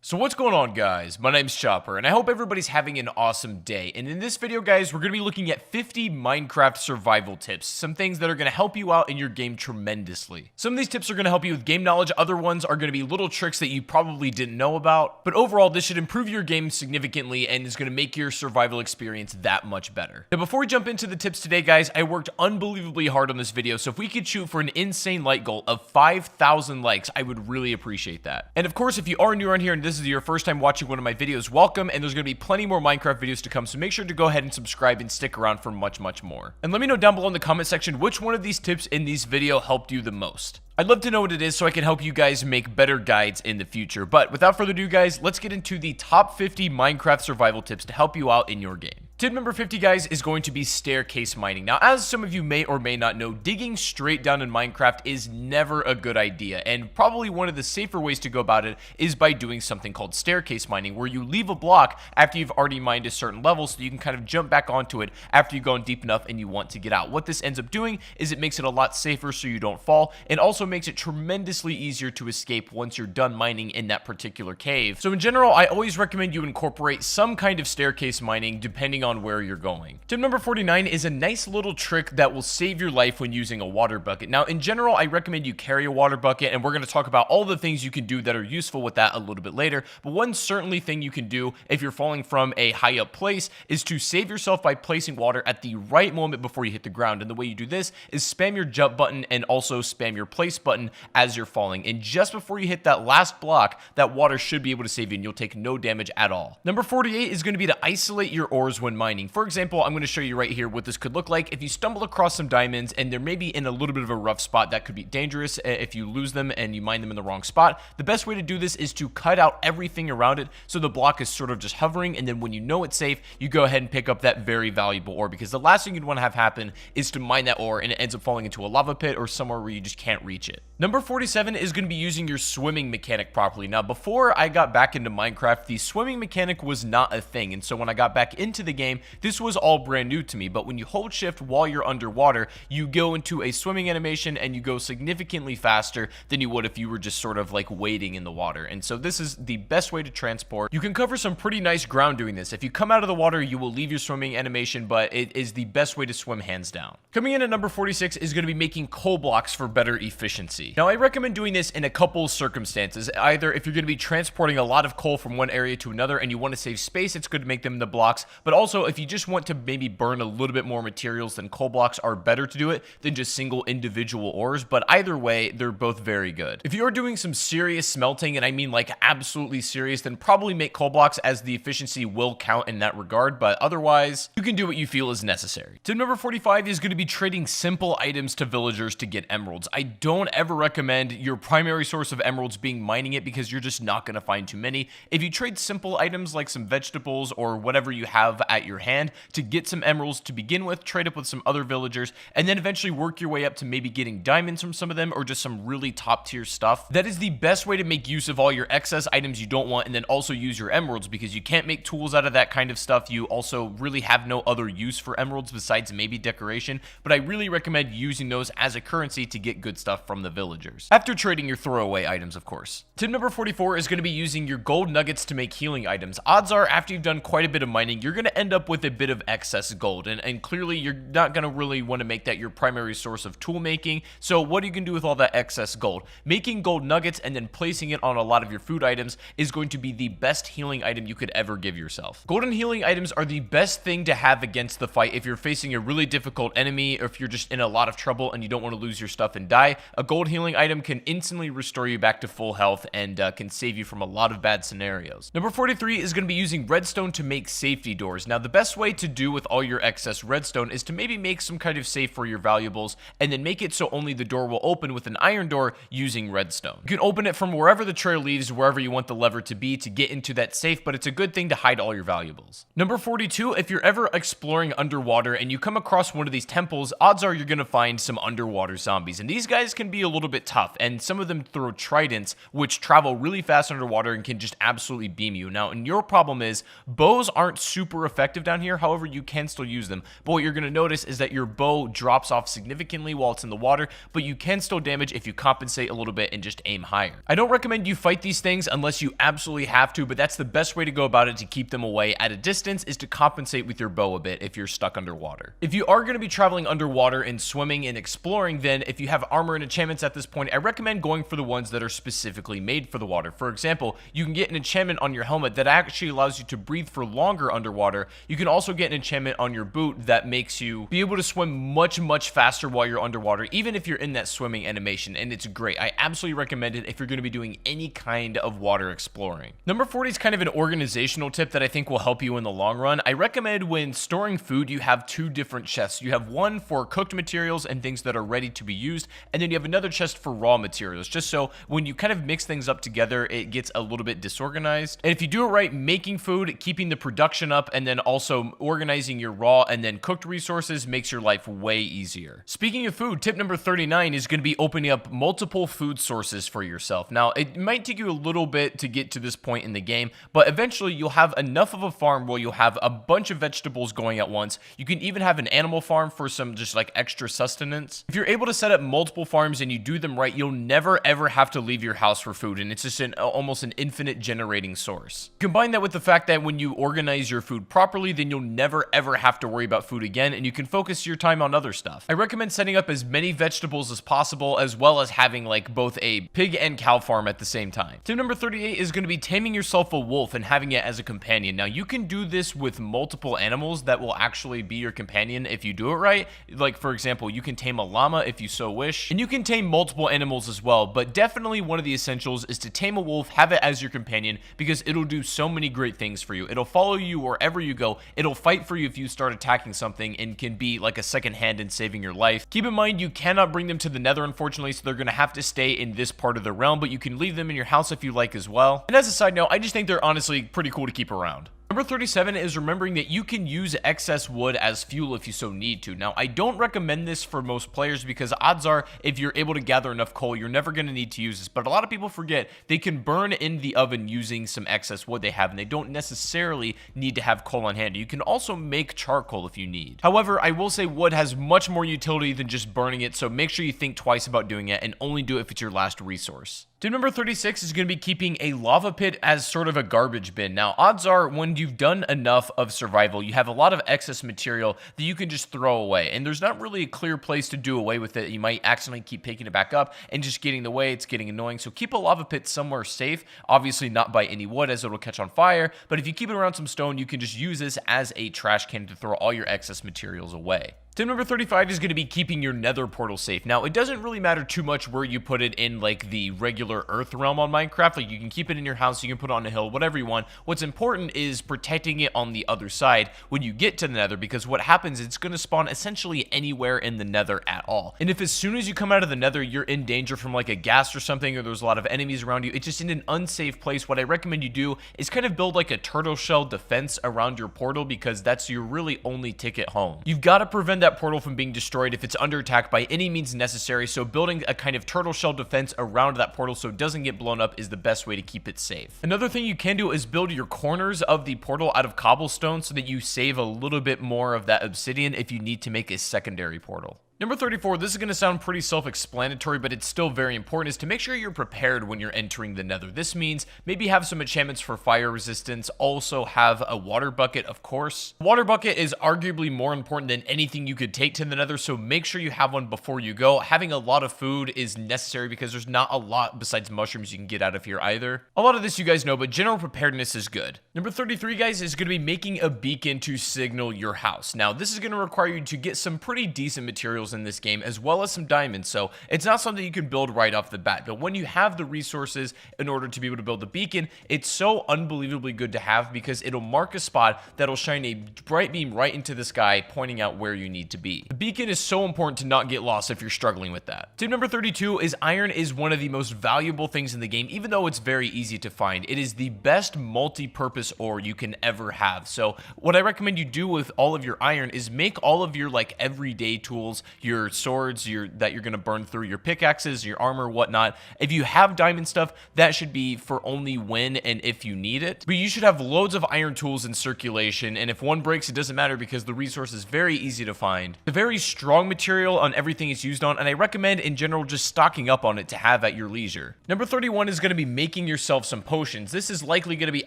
So what's going on, guys? My name's Chopper, and I hope everybody's having an awesome day. And in this video, guys, we're going to be looking at 50 Minecraft survival tips. Some things that are going to help you out in your game tremendously. Some of these tips are going to help you with game knowledge. Other ones are going to be little tricks that you probably didn't know about. But overall, this should improve your game significantly and is going to make your survival experience that much better. Now, before we jump into the tips today, guys, I worked unbelievably hard on this video. So if we could shoot for an insane like goal of 5,000 likes, I would really appreciate that. And of course, if you are new around here and this is your first time watching one of my videos, welcome, and there's going to be plenty more Minecraft videos to come, so make sure to go ahead and subscribe and stick around for much more. And let me know down below in the comment section which one of these tips in this video helped you the most. I'd love to know what it is so I can help you guys make better guides in the future. But without further ado, guys, let's get into the top 50 Minecraft survival tips to help you out in your game. Tip number 50, guys, is going to be staircase mining. Now, as some of you may or may not know, digging straight down in Minecraft is never a good idea, and probably one of the safer ways to go about it is by doing something called staircase mining, where you leave a block after you've already mined a certain level so you can kind of jump back onto it after you've gone deep enough and you want to get out. What this ends up doing is it makes it a lot safer so you don't fall, and also makes it tremendously easier to escape once you're done mining in that particular cave. So in general, I always recommend you incorporate some kind of staircase mining depending on where you're going. Tip number 49 is a nice little trick that will save your life when using a water bucket. Now, in general, I recommend you carry a water bucket, and we're going to talk about all the things you can do that are useful with that a little bit later. But one certainly thing you can do if you're falling from a high up place is to save yourself by placing water at the right moment before you hit the ground. And the way you do this is spam your jump button and also spam your place button as you're falling. And just before you hit that last block, that water should be able to save you and you'll take no damage at all. Number 48 is going to be to isolate your ores when mining. For example, I'm going to show you right here what this could look like if you stumble across some diamonds and they're maybe in a little bit of a rough spot. That could be dangerous if you lose them and you mine them in the wrong spot. The best way to do this is to cut out everything around it so the block is sort of just hovering, and then when you know it's safe, you go ahead and pick up that very valuable ore, because the last thing you'd want to have happen is to mine that ore and it ends up falling into a lava pit or somewhere where you just can't reach it. Number 47 is going to be using your swimming mechanic properly. Now, before I got back into Minecraft, the swimming mechanic was not a thing, and so when I got back into the game, this was all brand new to me. But when you hold shift while you're underwater, you go into a swimming animation and you go significantly faster than you would if you were just sort of like wading in the water. And so this is the best way to transport. You can cover some pretty nice ground doing this. If you come out of the water, you will leave your swimming animation, but it is the best way to swim hands down. Coming in at number 46 is going to be making coal blocks for better efficiency. Now, I recommend doing this in a couple circumstances. Either if you're going to be transporting a lot of coal from one area to another and you want to save space, it's good to make them into blocks. But also, if you just want to maybe burn a little bit more materials, then coal blocks are better to do it than just single individual ores. But either way, they're both very good. If you're doing some serious smelting, and I mean like absolutely serious, then probably make coal blocks, as the efficiency will count in that regard. But otherwise, you can do what you feel is necessary. Tip number 45 is going to be trading simple items to villagers to get emeralds. I don't ever recommend your primary source of emeralds being mining it, because you're just not going to find too many. If you trade simple items like some vegetables or whatever you have at your hand to get some emeralds to begin with, trade up with some other villagers, and then eventually work your way up to maybe getting diamonds from some of them or just some really top tier stuff, that is the best way to make use of all your excess items you don't want, and then also use your emeralds, because you can't make tools out of that kind of stuff. You also really have no other use for emeralds besides maybe decoration, but I really recommend using those as a currency to get good stuff from the villagers, after trading your throwaway items, of course. Tip number 44 is going to be using your gold nuggets to make healing items. Odds are, after you've done quite a bit of mining, you're going to end up with a bit of excess gold, and clearly you're not going to really want to make that your primary source of tool making. So what you can do with all that excess gold? Making gold nuggets and then placing it on a lot of your food items is going to be the best healing item you could ever give yourself. Golden healing items are the best thing to have against the fight if you're facing a really difficult enemy, or if you're just in a lot of trouble and you don't want to lose your stuff and die. A gold healing item can instantly restore you back to full health and can save you from a lot of bad scenarios. Number 43 is going to be using redstone to make safety doors. Now, the best way to do with all your excess redstone is to maybe make some kind of safe for your valuables, and then make it so only the door will open with an iron door using redstone. You can open it from wherever the trail leads, wherever you want the lever to be to get into that safe, but it's a good thing to hide all your valuables. Number 42, if you're ever exploring underwater and you come across one of these temples, odds are you're going to find some underwater zombies, and these guys can be a little bit tough, and some of them throw tridents, which travel really fast underwater and can just absolutely beam you. Now, and your problem is bows aren't super effective effective down here. However, you can still use them. But what you're going to notice is that your bow drops off significantly while it's in the water, but you can still damage if you compensate a little bit and just aim higher. I don't recommend you fight these things unless you absolutely have to, but that's the best way to go about it to keep them away at a distance, is to compensate with your bow a bit if you're stuck underwater. If you are going to be traveling underwater and swimming and exploring, then if you have armor and enchantments at this point, I recommend going for the ones that are specifically made for the water. For example, you can get an enchantment on your helmet that actually allows you to breathe for longer underwater. You can also get an enchantment on your boot that makes you be able to swim much faster while you're underwater, even if you're in that swimming animation, and it's great. I absolutely recommend it if you're going to be doing any kind of water exploring. Number 40 is kind of an organizational tip that I think will help you in the long run. I recommend when storing food, you have two different chests. You have one for cooked materials and things that are ready to be used, and then you have another chest for raw materials, just so when you kind of mix things up together, it gets a little bit disorganized. And if you do it right, making food, keeping the production up, and then also organizing your raw and then cooked resources makes your life way easier. Speaking of food, tip number 39 is going to be opening up multiple food sources for yourself. Now, it might take you a little bit to get to this point in the game, but eventually you'll have enough of a farm where you'll have a bunch of vegetables going at once. You can even have an animal farm for some just like extra sustenance. If you're able to set up multiple farms and you do them right, you'll never ever have to leave your house for food, and it's just almost an infinite generating source. Combine that with the fact that when you organize your food properly, then you'll never ever have to worry about food again, and you can focus your time on other stuff. I recommend setting up as many vegetables as possible, as well as having like both a pig and cow farm at the same time. Tip number 38 is going to be taming yourself a wolf and having it as a companion. Now, you can do this with multiple animals that will actually be your companion if you do it right. Like, for example, you can tame a llama if you so wish, and you can tame multiple animals as well, but definitely one of the essentials is to tame a wolf, have it as your companion, because it'll do so many great things for you. It'll follow you wherever you go. It'll fight for you if you start attacking something, and can be like a second hand in saving your life. Keep in mind, you cannot bring them to the Nether, unfortunately, so they're going to have to stay in this part of the realm, but you can leave them in your house if you like as well. And as a side note, I just think they're honestly pretty cool to keep around. Number 37 is remembering that you can use excess wood as fuel if you so need to. Now, I don't recommend this for most players because odds are if you're able to gather enough coal, you're never going to need to use this. But a lot of people forget they can burn in the oven using some excess wood they have, and they don't necessarily need to have coal on hand. You can also make charcoal if you need. However, I will say wood has much more utility than just burning it, so make sure you think twice about doing it and only do it if it's your last resource. Tip number 36 is going to be keeping a lava pit as sort of a garbage bin. Now, odds are when you've done enough of survival, you have a lot of excess material that you can just throw away, and there's not really a clear place to do away with it. You might accidentally keep picking it back up and just getting in the way. It's getting annoying. So keep a lava pit somewhere safe, obviously not by any wood as it'll catch on fire, but if you keep it around some stone, you can just use this as a trash can to throw all your excess materials away. Tip number 35 is going to be keeping your nether portal safe. Now, it doesn't really matter too much where you put it in like the regular earth realm on Minecraft. Like, you can keep it in your house, you can put it on a hill, whatever you want. What's important is protecting it on the other side when you get to the nether, because what happens is it's going to spawn essentially anywhere in the nether at all. And if as soon as you come out of the nether, you're in danger from like a ghast or something, or there's a lot of enemies around you, it's just in an unsafe place. What I recommend you do is kind of build like a turtle shell defense around your portal, because that's your really only ticket home. You've got to prevent that portal from being destroyed if it's under attack by any means necessary, so building a kind of turtle shell defense around that portal so it doesn't get blown up is the best way to keep it safe. Another thing you can do is build your corners of the portal out of cobblestone so that you save a little bit more of that obsidian if you need to make a secondary portal. Number 34, this is going to sound pretty self-explanatory, but it's still very important, is to make sure you're prepared when you're entering the nether. This means maybe have some enchantments for fire resistance, also have a water bucket, of course. Water bucket is arguably more important than anything you could take to the nether, so make sure you have one before you go. Having a lot of food is necessary because there's not a lot besides mushrooms you can get out of here either. A lot of this you guys know, but general preparedness is good. Number 33, guys, is going to be making a beacon to signal your house. Now, this is going to require you to get some pretty decent materials in this game, as well as some diamonds, so it's not something you can build right off the bat, but when you have the resources in order to be able to build the beacon, it's so unbelievably good to have because it'll mark a spot that'll shine a bright beam right into the sky, pointing out where you need to be. The beacon is so important to not get lost if you're struggling with that. Tip number 32 is iron is one of the most valuable things in the game, even though it's very easy to find. It is the best multi-purpose ore you can ever have, so what I recommend you do with all of your iron is make all of your like everyday tools, your swords that you're going to burn through, your pickaxes, your armor, whatnot. If you have diamond stuff, that should be for only when and if you need it. But you should have loads of iron tools in circulation, and if one breaks, it doesn't matter because the resource is very easy to find. It's a very strong material on everything it's used on, and I recommend in general just stocking up on it to have at your leisure. Number 31 is going to be making yourself some potions. This is likely going to be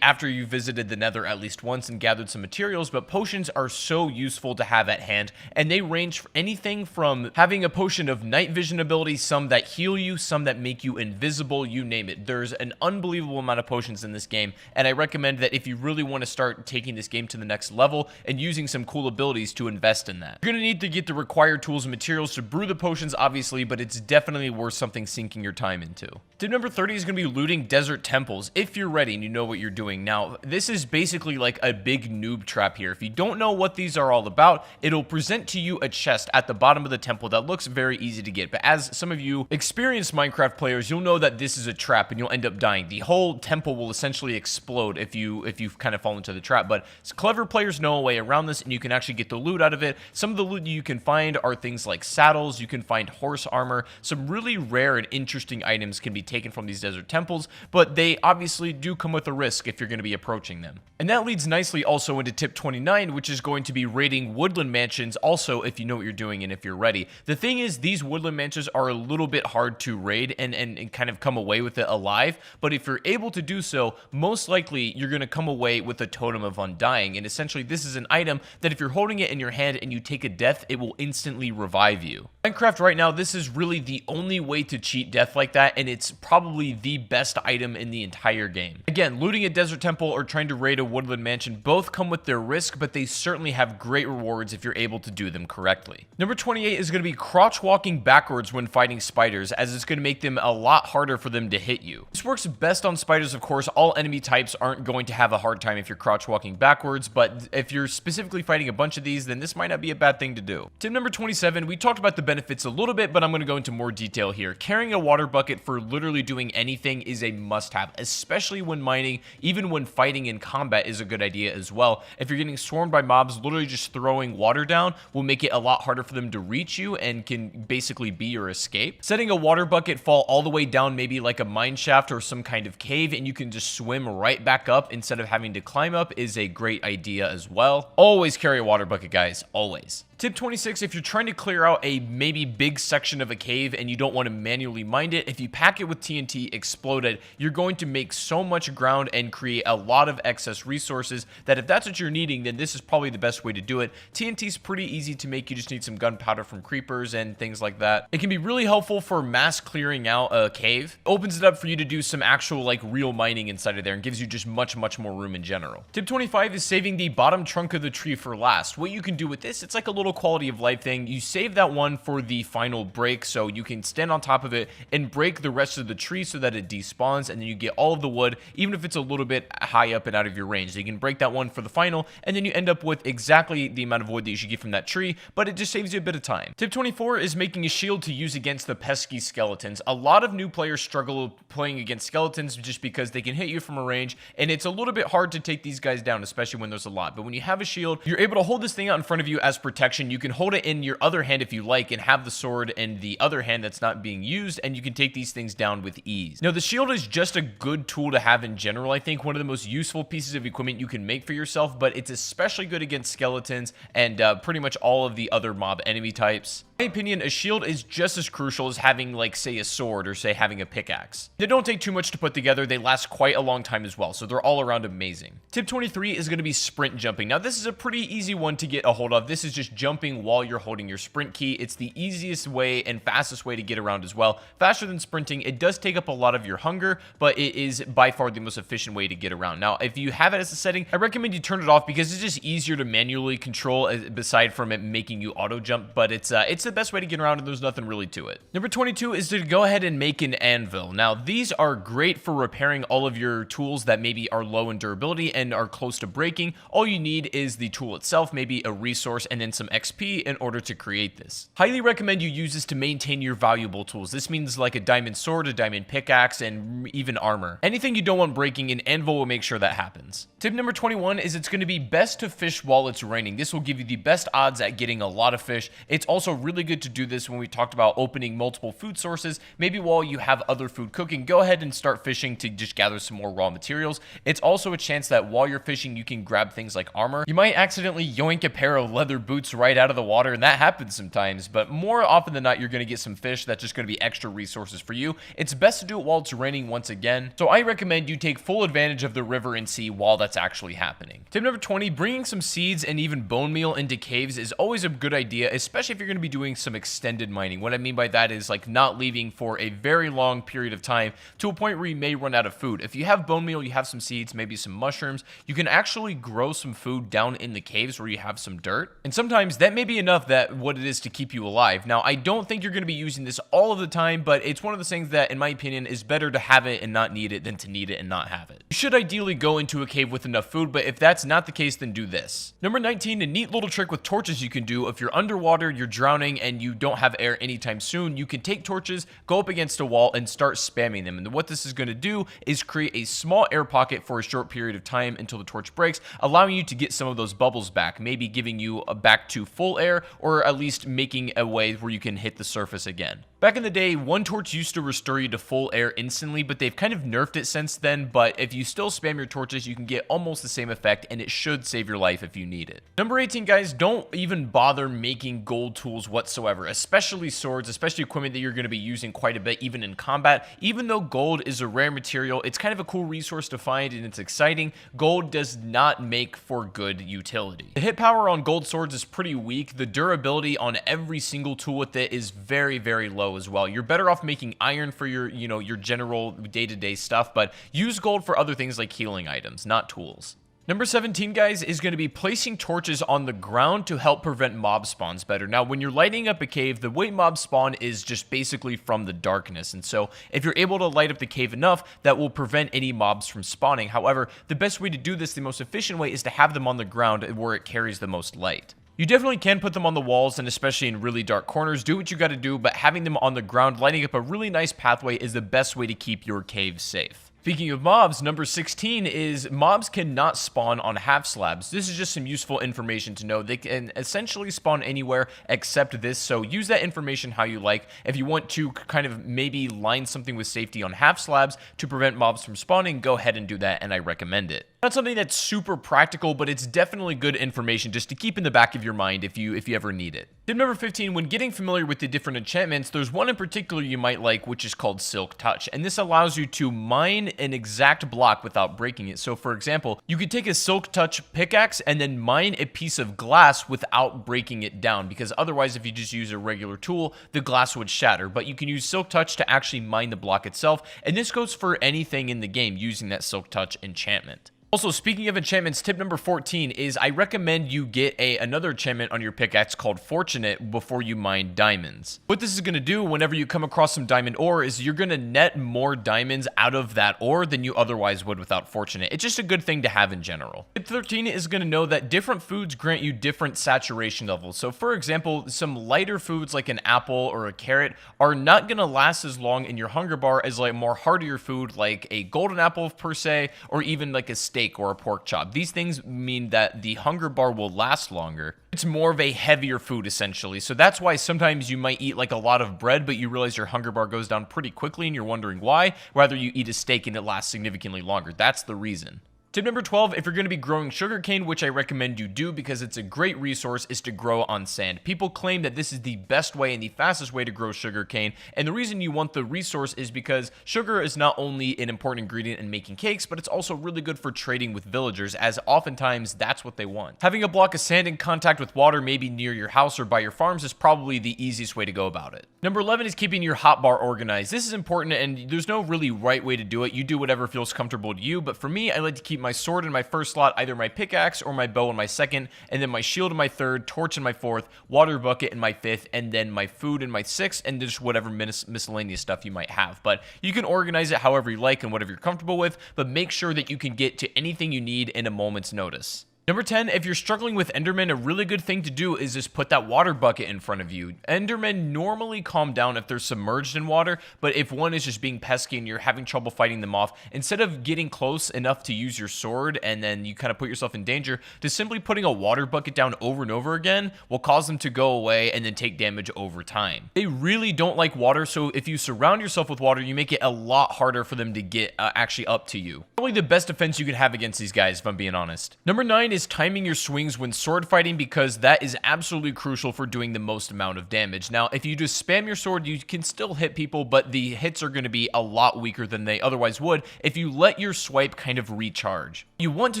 after you visited the Nether at least once and gathered some materials, but potions are so useful to have at hand, and they range for anything from having a potion of night vision ability, some that heal you, some that make you invisible, you name it. There's an unbelievable amount of potions in this game, and I recommend that if you really want to start taking this game to the next level and using some cool abilities, to invest in that. You're going to need to get the required tools and materials to brew the potions, obviously, but it's definitely worth something sinking your time into. Tip number 30 is going to be looting desert temples if you're ready and you know what you're doing. Now, this is basically like a big noob trap here. If you don't know what these are all about, it'll present to you a chest at the bottom of the temple that looks very easy to get. But as some of you experienced Minecraft players, you'll know that this is a trap and you'll end up dying. The whole temple will essentially explode if you kind of fall into the trap. But clever players know a way around this, and you can actually get the loot out of it. Some of the loot you can find are things like saddles. You can find horse armor. Some really rare and interesting items can be taken from these desert temples, but they obviously do come with a risk if you're going to be approaching them. And that leads nicely also into tip 29, which is going to be raiding woodland mansions also if you know what you're doing and if you're ready. The thing is, these woodland mansions are a little bit hard to raid and kind of come away with it alive, but if you're able to do so, most likely you're going to come away with a totem of undying, and essentially this is an item that if you're holding it in your hand and you take a death, it will instantly revive you. Minecraft right now, this is really the only way to cheat death like that, and it's probably the best item in the entire game. Again, looting a desert temple or trying to raid a woodland mansion both come with their risk, but they certainly have great rewards if you're able to do them correctly. Number 28 is going to be crouch walking backwards when fighting spiders, as it's going to make them a lot harder for them to hit you. This works best on spiders, of course. All enemy types aren't going to have a hard time if you're crouch walking backwards, but if you're specifically fighting a bunch of these, then this might not be a bad thing to do. Tip number 27, we talked about the benefits a little bit, but I'm going to go into more detail here. Carrying a water bucket for literally doing anything is a must-have, especially when mining. Even when fighting in combat is a good idea as well. If you're getting swarmed by mobs, literally just throwing water down will make it a lot harder for them to reach you and can basically be your escape. Setting a water bucket fall all the way down, maybe like a mine shaft or some kind of cave, and you can just swim right back up instead of having to climb up, is a great idea as well. Always carry a water bucket, guys. Always. Tip 26, if you're trying to clear out a maybe big section of a cave and you don't want to manually mine it, if you pack it with TNT, explode it, you're going to make so much ground and create a lot of excess resources that if that's what you're needing, then this is probably the best way to do it. TNT is pretty easy to make. You just need some gunpowder from creepers and things like that. It can be really helpful for mass clearing out a cave. It opens it up for you to do some actual like real mining inside of there and gives you just much more room in general. Tip 25 is saving the bottom trunk of the tree for last. What you can do with this, it's like a little quality of life thing. You save that one for the final break, so you can stand on top of it and break the rest of the tree so that it despawns, and then you get all of the wood, even if it's a little bit high up and out of your range. So you can break that one for the final, and then you end up with exactly the amount of wood that you should get from that tree, but it just saves you a bit of time. Tip 24 is making a shield to use against the pesky skeletons. A lot of new players struggle playing against skeletons just because they can hit you from a range, and it's a little bit hard to take these guys down, especially when there's a lot. But when you have a shield, you're able to hold this thing out in front of you as protection. You can hold it in your other hand if you like and have the sword in the other hand that's not being used, and you can take these things down with ease. Now, the shield is just a good tool to have in general. I think one of the most useful pieces of equipment you can make for yourself, but it's especially good against skeletons and pretty much all of the other mob enemy types. In my opinion, a shield is just as crucial as having, like, say, a sword or, say, having a pickaxe. They don't take too much to put together. They last quite a long time as well, so they're all around amazing. Tip 23 is going to be sprint jumping. Now, this is a pretty easy one to get a hold of. This is just jumping while you're holding your sprint key. It's the easiest way and fastest way to get around as well. Faster than sprinting. It does take up a lot of your hunger, but it is by far the most efficient way to get around. Now, if you have it as a setting, I recommend you turn it off because it's just easier to manually control aside from it making you auto jump, but it's the best way to get around, and there's nothing really to it. Number 22 is to go ahead and make an anvil. Now, these are great for repairing all of your tools that maybe are low in durability and are close to breaking. All you need is the tool itself, maybe a resource, and then some XP in order to create this. Highly recommend you use this to maintain your valuable tools. This means like a diamond sword, a diamond pickaxe, and even armor. Anything you don't want breaking, an anvil will make sure that happens. Tip number 21 is it's going to be best to fish while it's raining. This will give you the best odds at getting a lot of fish. It's also really good to do this when we talked about opening multiple food sources. Maybe while you have other food cooking, go ahead and start fishing to just gather some more raw materials. It's also a chance that while you're fishing, you can grab things like armor. You might accidentally yoink a pair of leather boots right out of the water, and that happens sometimes, but more often than not, you're going to get some fish that's just going to be extra resources for you. It's best to do it while it's raining once again. So I recommend you take full advantage of the river and sea while that's actually happening. Tip number 20, bringing some seeds and even bone meal into caves is always a good idea, especially if you're going to be doing some extended mining. What I mean by that is like not leaving for a very long period of time to a point where you may run out of food. If you have bone meal, you have some seeds, maybe some mushrooms, you can actually grow some food down in the caves where you have some dirt. And sometimes that may be enough that what it is to keep you alive. Now, I don't think you're going to be using this all of the time, but it's one of those things that, in my opinion, is better to have it and not need it than to need it and not have it. You should ideally go into a cave with enough food, but if that's not the case, then do this. Number 19, a neat little trick with torches you can do. If you're underwater, you're drowning, and you don't have air anytime soon, you can take torches, go up against a wall, and start spamming them. And what this is going to do is create a small air pocket for a short period of time until the torch breaks, allowing you to get some of those bubbles back, maybe giving you back to full air, or at least making a way where you can hit the surface again. Back in the day, one torch used to restore you to full air instantly, but they've kind of nerfed it since then. But if you still spam your torches, you can get almost the same effect, and it should save your life if you need it. Number 18, guys, don't even bother making gold tools whatsoever, especially swords, especially equipment that you're going to be using quite a bit, even in combat. Even though gold is a rare material, it's kind of a cool resource to find, and it's exciting. Gold does not make for good utility. The hit power on gold swords is pretty weak. The durability on every single tool with it is very, very low as well. You're better off making iron for your, your general day-to-day stuff, but use gold for other things like healing items, not tools. Number 17, guys, is going to be placing torches on the ground to help prevent mob spawns better. Now, when you're lighting up a cave, the way mobs spawn is just basically from the darkness. And so if you're able to light up the cave enough, that will prevent any mobs from spawning. However, the best way to do this, the most efficient way, is to have them on the ground where it carries the most light. You definitely can put them on the walls, and especially in really dark corners, do what you got to do, but having them on the ground, lighting up a really nice pathway is the best way to keep your cave safe. Speaking of mobs, number 16 is mobs cannot spawn on half slabs. This is just some useful information to know. They can essentially spawn anywhere except this, so use that information how you like. If you want to kind of maybe line something with safety on half slabs to prevent mobs from spawning, go ahead and do that, and I recommend it. Not something that's super practical, but it's definitely good information just to keep in the back of your mind if you ever need it. Tip number 15, when getting familiar with the different enchantments, there's one in particular you might like, which is called Silk Touch, and this allows you to mine an exact block without breaking it. So for example, you could take a Silk Touch pickaxe and then mine a piece of glass without breaking it down, because otherwise if you just use a regular tool, the glass would shatter. But you can use Silk Touch to actually mine the block itself, and this goes for anything in the game using that Silk Touch enchantment. Also, speaking of enchantments, tip number 14 is I recommend you get another enchantment on your pickaxe called Fortunate before you mine diamonds. What this is going to do whenever you come across some diamond ore is you're going to net more diamonds out of that ore than you otherwise would without Fortunate. It's just a good thing to have in general. Tip 13 is going to know that different foods grant you different saturation levels. So for example, some lighter foods like an apple or a carrot are not going to last as long in your hunger bar as like more heartier food like a golden apple per se, or even like a steak or a pork chop. These things mean that the hunger bar will last longer. It's more of a heavier food essentially. So that's why sometimes you might eat like a lot of bread, but you realize your hunger bar goes down pretty quickly and you're wondering why. Rather you eat a steak and it lasts significantly longer. That's the reason. Tip number 12, if you're going to be growing sugarcane, which I recommend you do because it's a great resource, is to grow on sand. People claim that this is the best way and the fastest way to grow sugarcane, and the reason you want the resource is because sugar is not only an important ingredient in making cakes, but it's also really good for trading with villagers, as oftentimes that's what they want. Having a block of sand in contact with water, maybe near your house or by your farms, is probably the easiest way to go about it. Number 11 is keeping your hotbar organized. This is important, and there's no really right way to do it. You do whatever feels comfortable to you, but for me, I like to keep my sword in my first slot, either my pickaxe or my bow in my second, and then my shield in my third, torch in my fourth, water bucket in my fifth, and then my food in my sixth, and just whatever miscellaneous stuff you might have. But you can organize it however you like and whatever you're comfortable with, but make sure that you can get to anything you need in a moment's notice. Number 10, if you're struggling with Enderman, a really good thing to do is just put that water bucket in front of you. Endermen normally calm down if they're submerged in water, but if one is just being pesky and you're having trouble fighting them off, instead of getting close enough to use your sword and then you kind of put yourself in danger, just simply putting a water bucket down over and over again will cause them to go away and then take damage over time. They really don't like water, so if you surround yourself with water, you make it a lot harder for them to get actually up to you. Probably the best defense you can have against these guys, if I'm being honest. Number 9 is timing your swings when sword fighting, because that is absolutely crucial for doing the most amount of damage. Now, if you just spam your sword, you can still hit people, but the hits are going to be a lot weaker than they otherwise would if you let your swipe kind of recharge. What you want to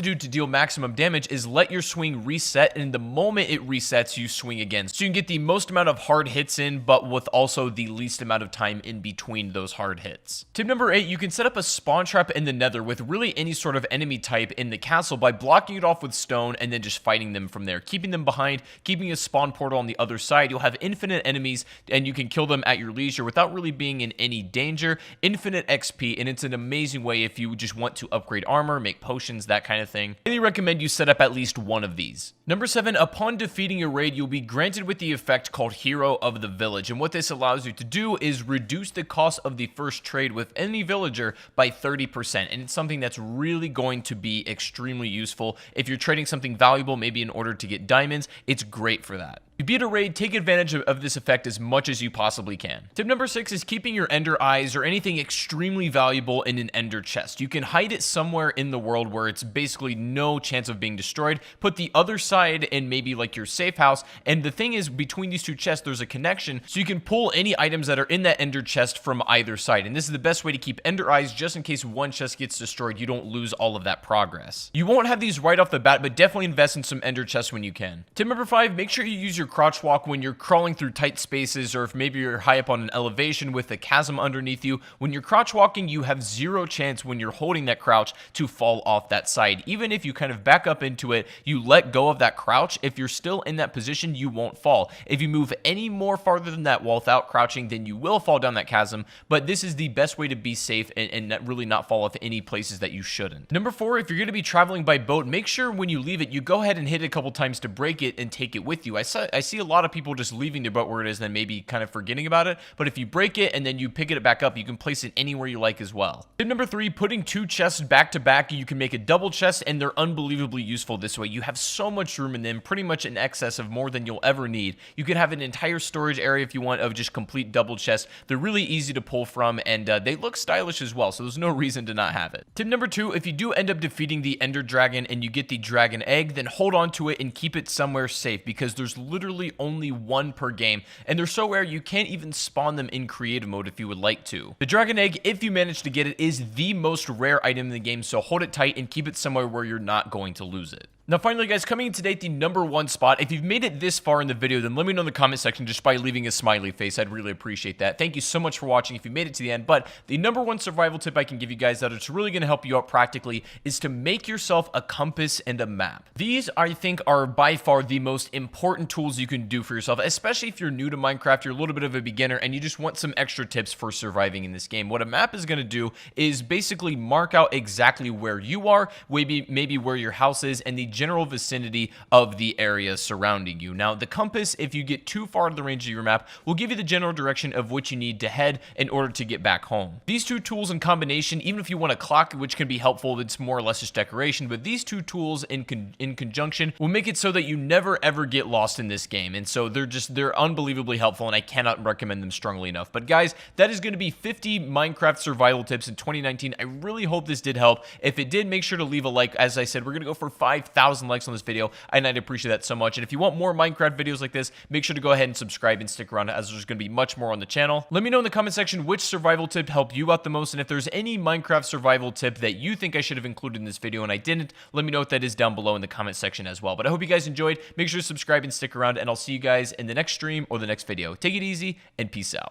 do to deal maximum damage is let your swing reset, and the moment it resets, you swing again. So you can get the most amount of hard hits in, but with also the least amount of time in between those hard hits. Tip number 8, you can set up a spawn trap in the nether with really any sort of enemy type in the castle by blocking it off with stone and then just fighting them from there, keeping them behind, keeping a spawn portal on the other side. You'll have infinite enemies and you can kill them at your leisure without really being in any danger. Infinite XP, and it's an amazing way if you just want to upgrade armor, make potions, that kind of thing. I really recommend you set up at least one of these. Number 7, upon defeating a raid, you'll be granted with the effect called Hero of the Village, and what this allows you to do is reduce the cost of the first trade with any villager by 30%, and it's something that's really going to be extremely useful. If you're trading something valuable, maybe in order to get diamonds, it's great for that. If you beat a raid, take advantage of this effect as much as you possibly can. Tip number 6 is keeping your ender eyes or anything extremely valuable in an ender chest. You can hide it somewhere in the world where it's basically no chance of being destroyed. Put the other side in maybe like your safe house, and the thing is, between these two chests there's a connection, so you can pull any items that are in that ender chest from either side, and this is the best way to keep ender eyes just in case one chest gets destroyed. You don't lose all of that progress. You won't have these right off the bat, but definitely invest in some ender chests when you can. Tip number 5, make sure you use your crouch walk when you're crawling through tight spaces, or if maybe you're high up on an elevation with a chasm underneath you. When you're crouch walking, you have zero chance when you're holding that crouch to fall off that side. Even if you kind of back up into it, you let go of that crouch, if you're still in that position, you won't fall. If you move any more farther than that without crouching, then you will fall down that chasm, but this is the best way to be safe and really not fall off any places that you shouldn't. Number 4, if you're going to be traveling by boat, make sure when you leave it, you go ahead and hit it a couple times to break it and take it with you. I see a lot of people just leaving their boat where it is and then maybe kind of forgetting about it, but if you break it and then you pick it back up, you can place it anywhere you like as well. Tip number 3, putting 2 chests back to back. You can make a double chest, and they're unbelievably useful this way. You have so much room in them, pretty much in excess of more than you'll ever need. You can have an entire storage area if you want of just complete double chests. They're really easy to pull from, and they look stylish as well, so there's no reason to not have it. Tip number 2, if you do end up defeating the Ender Dragon and you get the dragon egg, then hold on to it and keep it somewhere safe, because there's literally only one per game, and they're so rare you can't even spawn them in creative mode if you would like to. The dragon egg, if you manage to get it, is the most rare item in the game, so hold it tight and keep it somewhere where you're not going to lose it. Now finally guys, coming in today at the number 1 spot, if you've made it this far in the video, then let me know in the comment section just by leaving a smiley face. I'd really appreciate that. Thank you so much for watching if you made it to the end, but the number 1 survival tip I can give you guys that it's really going to help you out practically is to make yourself a compass and a map. These, I think, are by far the most important tools you can do for yourself, especially if you're new to Minecraft, you're a little bit of a beginner, and you just want some extra tips for surviving in this game. What a map is going to do is basically mark out exactly where you are, maybe where your house is, and the general vicinity of the area surrounding you. Now, the compass, if you get too far to the range of your map, will give you the general direction of which you need to head in order to get back home. These two tools in combination, even if you want a clock, which can be helpful, it's more or less just decoration, but these two tools in conjunction will make it so that you never ever get lost in this game, and so they're unbelievably helpful, and I cannot recommend them strongly enough. But guys, that is going to be 50 Minecraft survival tips in 2019. I really hope this did help. If it did, make sure to leave a like. As I said, we're going to go for 5,000 likes on this video, and I'd appreciate that so much. And if you want more Minecraft videos like this, make sure to go ahead and subscribe and stick around, as there's going to be much more on the channel. Let me know in the comment section which survival tip helped you out the most, and if there's any Minecraft survival tip that you think I should have included in this video and I didn't, let me know what that is down below in the comment section as well. But I hope you guys enjoyed. Make sure to subscribe and stick around, and I'll see you guys in the next stream or the next video. Take it easy, and peace out.